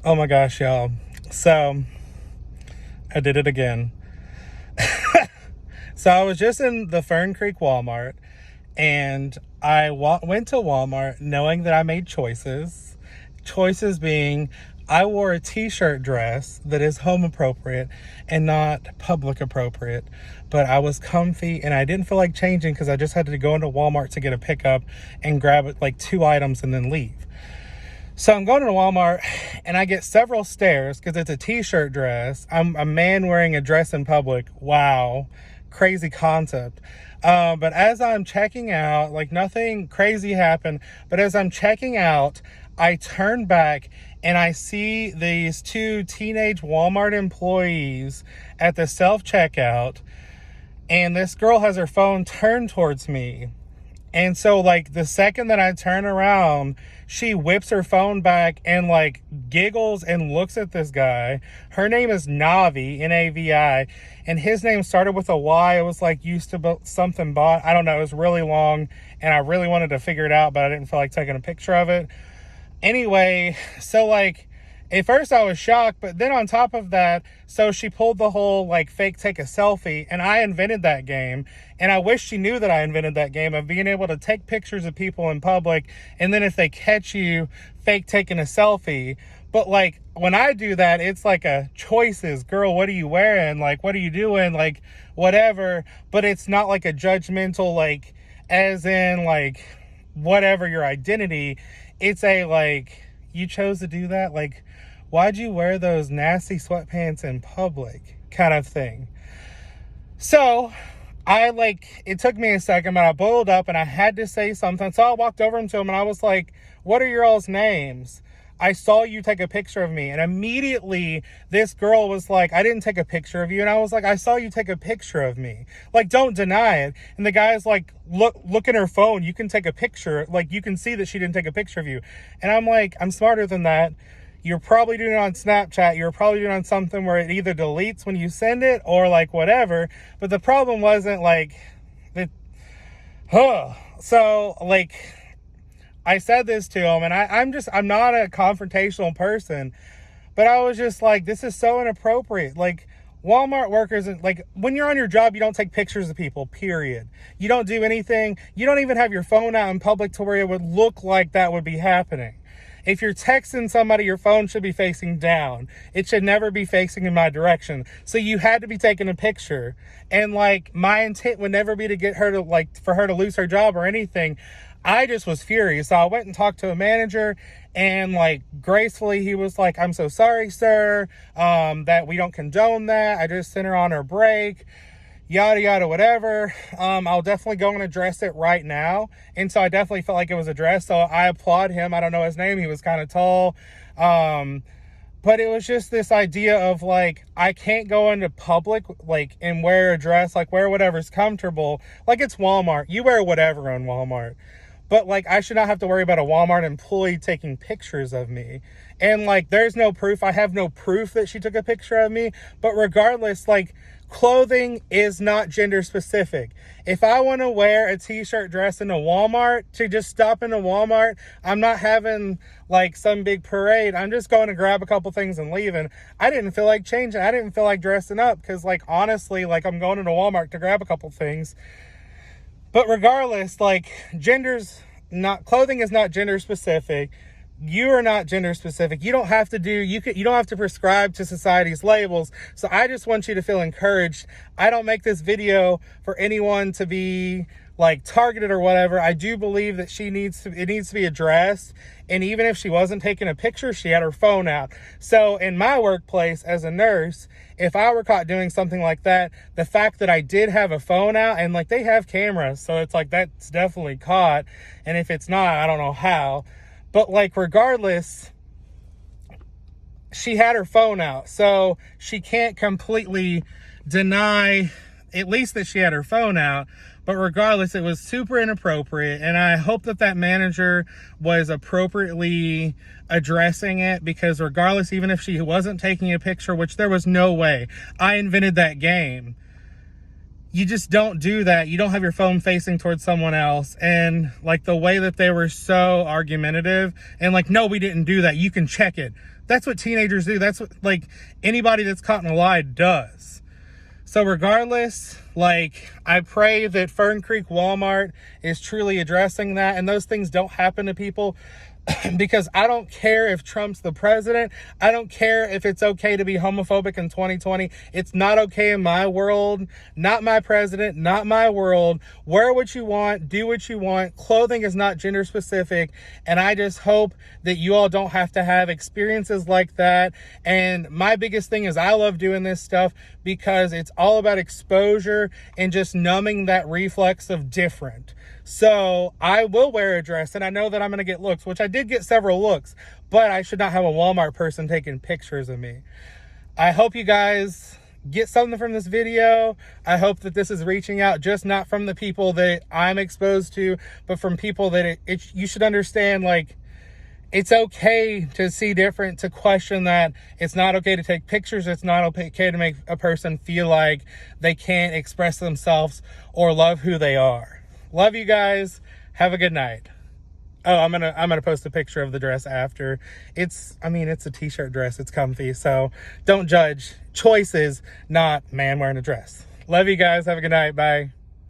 Oh my gosh, y'all. So, I did it again. So, I was just in the Fern Creek Walmart, and I went to Walmart knowing that I made choices. Choices being, I wore a t-shirt dress that is home appropriate and not public appropriate, but I was comfy and I didn't feel like changing because I just had to go into Walmart to get a pickup and grab like 2 items and then leave. So I'm going to Walmart and I get several stares because it's a t-shirt dress. I'm a man wearing a dress in public. Wow. Crazy concept. But as I'm checking out, like nothing crazy happened, but as I'm checking out, I turn back and I see these 2 teenage Walmart employees at the self-checkout, and this girl has her phone turned towards me. And so, like, the second that I turn around, she whips her phone back and, like, giggles and looks at this guy. Her name is Navi, N-A-V-I, and his name started with a Y. It was, like, used to be something bought. I don't know. It was really long, and I really wanted to figure it out, but I didn't feel like taking a picture of it. Anyway, so, like, at first I was shocked, but then on top of that, so she pulled the whole like fake take a selfie, and I invented that game, and I wish she knew that I invented that game of being able to take pictures of people in public, and then if they catch you fake taking a selfie. But like when I do that, it's like a choices, girl, what are you wearing? Like, what are you doing? Like, whatever. But it's not like a judgmental, like, as in like whatever your identity. It's a like, you chose to do that, like, why'd you wear those nasty sweatpants in public kind of thing. So it took me a second, but I boiled up and I had to say something. So I walked over to him and I was like, what are your all's names? I saw you take a picture of me. And immediately this girl was like, I didn't take a picture of you. And I was like, I saw you take a picture of me. Like, don't deny it. And the guy's like, look at her phone. You can take a picture. Like, you can see that she didn't take a picture of you. And I'm like, I'm smarter than that. You're probably doing it on Snapchat. You're probably doing it on something where it either deletes when you send it or like whatever. But the problem wasn't like, so like, I said this to him, and I'm not a confrontational person, but I was just like, this is so inappropriate. Like, Walmart workers, like, when you're on your job, you don't take pictures of people, period. You don't do anything. You don't even have your phone out in public to where it would look like that would be happening. If you're texting somebody, your phone should be facing down. It should never be facing in my direction. So you had to be taking a picture. And like, my intent would never be to get her to like, for her to lose her job or anything. I just was furious. So I went and talked to a manager, and like gracefully he was like, I'm so sorry, sir, that we don't condone that. I just sent her on her break. Yada, yada, whatever. I'll definitely go and address it right now. And so I definitely felt like it was addressed. So I applaud him. I don't know his name. He was kind of tall. But it was just this idea of like, I can't go into public, like, and wear a dress, like wear whatever's comfortable. Like, it's Walmart. You wear whatever on Walmart. But like, I should not have to worry about a Walmart employee taking pictures of me. And like, there's no proof. I have no proof that she took a picture of me. But regardless, like, clothing is not gender specific. If I want to wear a t-shirt dress in a Walmart, to just stop in a Walmart, I'm not having like some big parade. I'm just going to grab a couple things and leaving. I didn't feel like changing. I didn't feel like dressing up because like, honestly, like, I'm going into Walmart to grab a couple things. But regardless, like, clothing is not gender specific. You are not gender specific. You don't have to you don't have to prescribe to society's labels. So I just want you to feel encouraged. I don't make this video for anyone to be like targeted or whatever. I do believe that it needs to be addressed. And even if she wasn't taking a picture, she had her phone out. So in my workplace as a nurse, if I were caught doing something like that, the fact that I did have a phone out, and like, they have cameras, so it's like, that's definitely caught. And if it's not, I don't know how. But like, regardless, she had her phone out. So she can't completely deny at least that she had her phone out. But regardless, it was super inappropriate. And I hope that that manager was appropriately addressing it, because regardless, even if she wasn't taking a picture, which there was no way, I invented that game. you just don't do that. You don't have your phone facing towards someone else. And like the way that they were so argumentative and like, no, we didn't do that. You can check it. That's what teenagers do. That's what like anybody that's caught in a lie does. So regardless, like I pray that Fern Creek Walmart is truly addressing that and those things don't happen to people. Because I don't care if Trump's the president. I don't care if it's okay to be homophobic in 2020. It's not okay in my world, not my president, not my world. Wear what you want, do what you want. Clothing is not gender specific. And I just hope that you all don't have to have experiences like that. And my biggest thing is I love doing this stuff because it's all about exposure and just numbing that reflex of different. So I will wear a dress and I know that I'm going to get looks, which I did get several looks, but I should not have a Walmart person taking pictures of me. I hope you guys get something from this video. I hope that this is reaching out, just not from the people that I'm exposed to, but from people that you should understand, like, it's okay to see different, to question that. It's not okay to take pictures. It's not okay to make a person feel like they can't express themselves or love who they are. Love you guys. Have a good night. Oh, I'm gonna post a picture of the dress after. It's a t-shirt dress. It's comfy. So don't judge choices, not man wearing a dress. Love you guys. Have a good night. Bye.